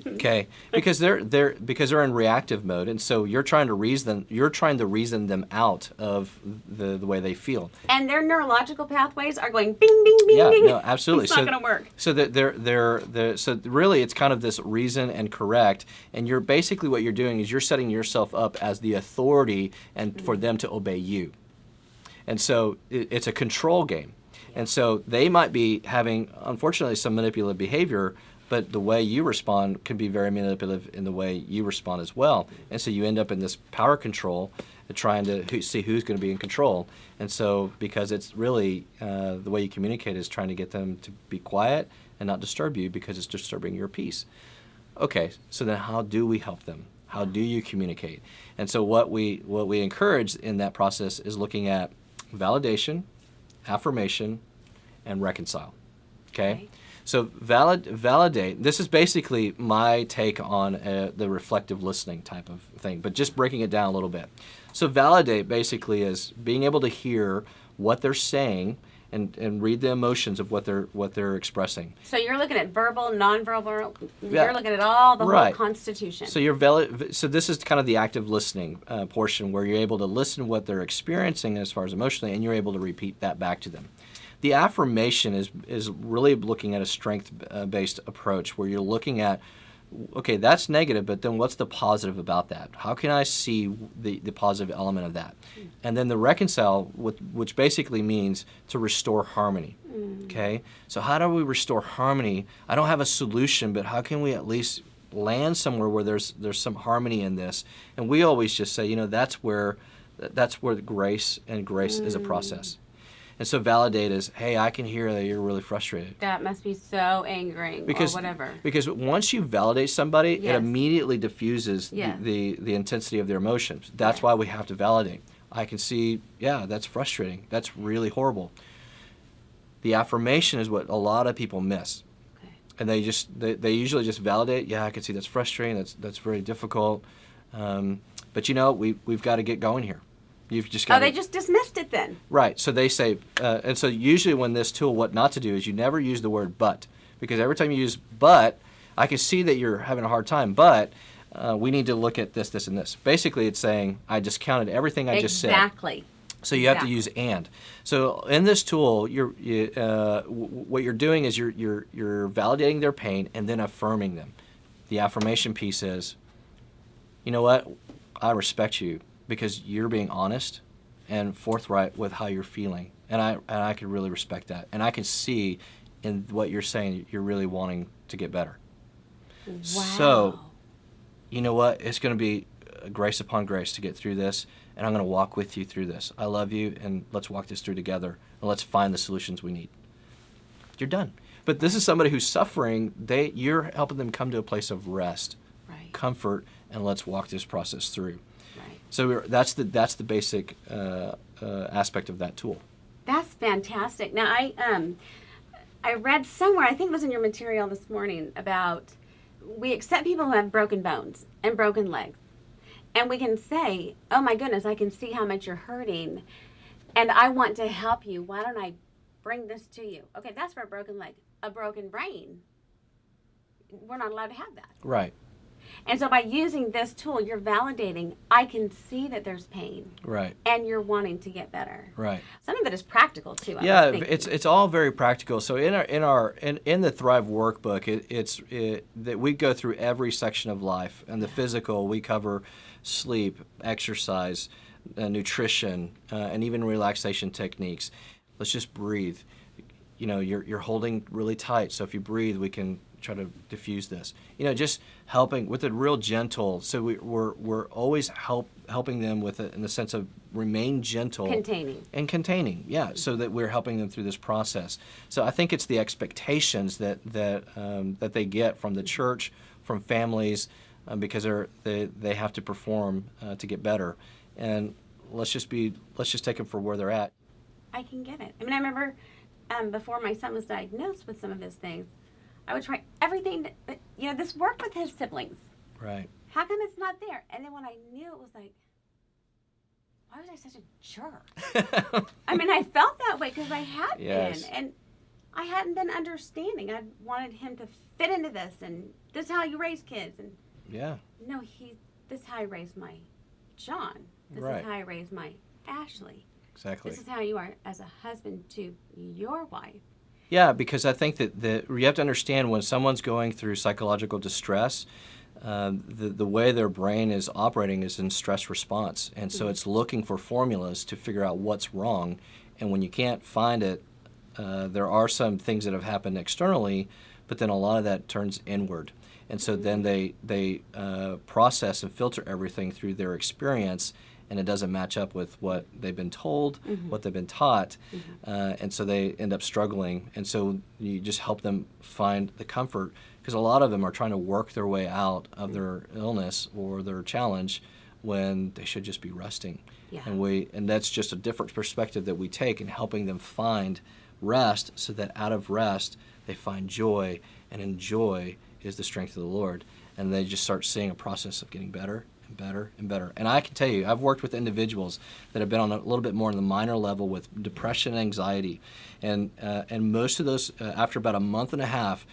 okay? Because they're in reactive mode, and so you're trying to reason them out of the way they feel. And their neurological pathways are going bing, bing, bing, yeah, bing. no, absolutely. It's not going to work. So so really, it's kind of this reason and correct, and you're basically, what you're doing is you're setting yourself up as the authority, and for them to obey you. And so it's a control game. And so they might be having, unfortunately, some manipulative behavior, but the way you respond can be very manipulative in the way you respond as well. And so you end up in this power control, trying to see who's going to be in control. And so, because it's really the way you communicate is trying to get them to be quiet and not disturb you, because it's disturbing your peace. Okay, so then how do we help them? How do you communicate? And so what we encourage in that process is looking at validation, affirmation, and reconcile. Okay? So validate. This is basically my take on the reflective listening type of thing, but just breaking it down a little bit. So validate basically is being able to hear what they're saying and read the emotions of what they're expressing. So you're looking at verbal, nonverbal. You're looking at all the whole constitution. So so this is kind of the active listening portion, where you're able to listen to what they're experiencing as far as emotionally, and you're able to repeat that back to them. The affirmation is really looking at a strength-based approach, where you're looking at, okay, that's negative, but then what's the positive about that? How can I see the positive element of that? And then the reconcile, which basically means to restore harmony. Okay? So how do we restore harmony? I don't have a solution, but how can we at least land somewhere where there's some harmony in this. And we always just say, that's where grace is a process. And so validate is, hey, I can hear that you're really frustrated. That must be so angering or whatever. Because once you validate somebody, Yes. it immediately diffuses Yeah. the intensity of their emotions. That's why we have to validate. I can see, yeah, that's frustrating. That's really horrible. The affirmation is what a lot of people miss. Okay. And they usually just validate, yeah, I can see that's frustrating, that's very difficult. But we've got to get going here. You've just got they just dismissed it then. Right. So they say, and so usually when this tool, what not to do is you never use the word but, because every time you use but, I can see that you're having a hard time, but we need to look at this, this, and this. Basically, it's saying I discounted everything I just said. Exactly. So you have to use and. So in this tool, what you're doing is you're validating their pain and then affirming them. The affirmation piece is, you know what, I respect you because you're being honest and forthright with how you're feeling, and I can really respect that, and I can see in what you're saying you're really wanting to get better. Wow. So, you know what, it's going to be grace upon grace to get through this, and I'm going to walk with you through this. I love you, and let's walk this through together, and let's find the solutions we need. You're done. But this is somebody who's suffering. You're helping them come to a place of rest, Right. comfort, and let's walk this process through. Right. So that's the basic aspect of that tool. That's fantastic. Now I read somewhere, I think it was in your material this morning, about we accept people who have broken bones and broken legs. And we can say, oh my goodness, I can see how much you're hurting, and I want to help you. Why don't I bring this to you? Okay, that's for a broken leg. A broken brain, we're not allowed to have that. Right. And so by using this tool, you're validating, I can see that there's pain. Right. And you're wanting to get better. Right. Some of it is practical too. Yeah, it's all very practical. So in the Thrive workbook, that we go through every section of life. And the physical, we cover sleep, exercise, nutrition, and even relaxation techniques. Let's just breathe. You're holding really tight. So if you breathe, we can try to diffuse this. Just helping with a real gentle. So we're always helping them with it in the sense of remain gentle. Containing, yeah. So that we're helping them through this process. So I think it's the expectations that they get from the church, from families, because they have to perform to get better. And let's just take them for where they're at. I can get it. I remember before my son was diagnosed with some of his things, I would try everything, this worked with his siblings. Right. How come it's not there? And then when I knew, it was like, why was I such a jerk? I felt that way because I had been, and I hadn't been understanding. I wanted him to fit into this, and this is how you raise kids. And no, this is how I raised my John. This is how I raised my Ashley. Exactly. This is how you are as a husband to your wife. Yeah, because I think that you have to understand when someone's going through psychological distress, the way their brain is operating is in stress response. And so it's looking for formulas to figure out what's wrong. And when you can't find it, there are some things that have happened externally, but then a lot of that turns inward. And so then they process and filter everything through their experience, and it doesn't match up with what they've been told, what they've been taught, and so they end up struggling. And so you just help them find the comfort, because a lot of them are trying to work their way out of their illness or their challenge when they should just be resting. Yeah. And that's just a different perspective that we take in helping them find rest, so that out of rest they find joy, and in joy is the strength of the Lord. And they just start seeing a process of getting better and better and better. And I can tell you, I've worked with individuals that have been on a little bit more on the minor level with depression and anxiety. And most of those, after about a month and a half,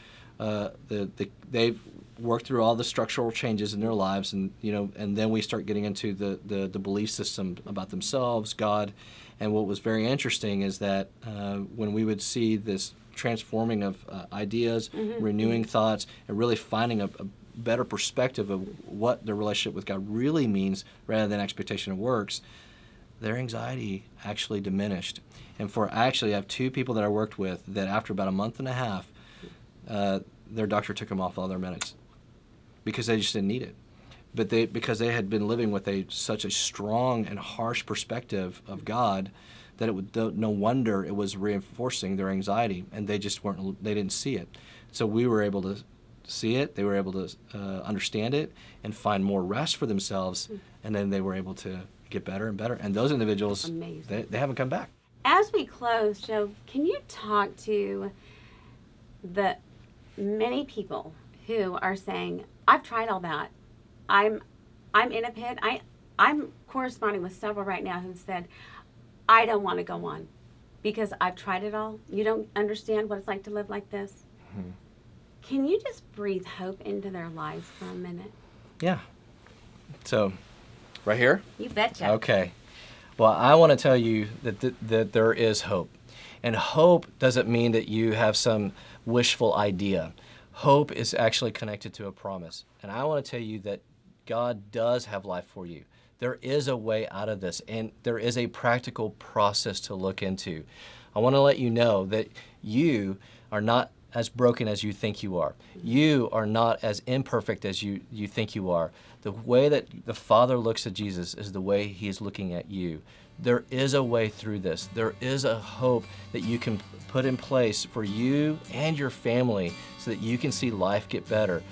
they've worked through all the structural changes in their lives, and then we start getting into the belief system about themselves, God. And what was very interesting is that when we would see this transforming of ideas, renewing thoughts, and really finding a better perspective of what their relationship with God really means rather than expectation of works, their anxiety actually diminished. And I have 2 people that I worked with that after about a month and a half, their doctor took them off all their meds. because they just didn't need it. But because they had been living with such a strong and harsh perspective of God, that no wonder it was reinforcing their anxiety, and they didn't see it. So we were able to see it, they were able to understand it, and find more rest for themselves, and then they were able to get better and better. And those individuals, they haven't come back. As we close, Joe, can you talk to the many people who are saying, I've tried all that. I'm in a pit. I'm corresponding with several right now who said, I don't want to go on because I've tried it all. You don't understand what it's like to live like this. Mm-hmm. Can you just breathe hope into their lives for a minute? Yeah. So, right here? You betcha. Okay. Well, I want to tell you that there is hope. And hope doesn't mean that you have some wishful idea. Hope is actually connected to a promise. And I want to tell you that God does have life for you. There is a way out of this, and there is a practical process to look into. I want to let you know that you are not as broken as you think you are. You are not as imperfect as you think you are. The way that the Father looks at Jesus is the way He is looking at you. There is a way through this. There is a hope that you can put in place for you and your family so that you can see life get better.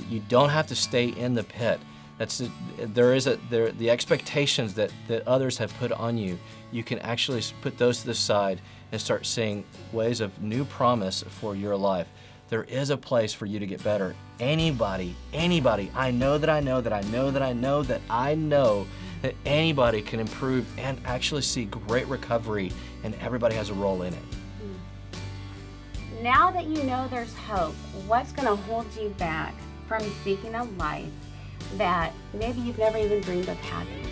You don't have to stay in the pit. The expectations that others have put on you, you can actually put those to the side and start seeing ways of new promise for your life. There is a place for you to get better. Anybody, I know that anybody can improve and actually see great recovery, and everybody has a role in it. Now that you know there's hope, what's going to hold you back from seeking a life that maybe you've never even dreamed of having?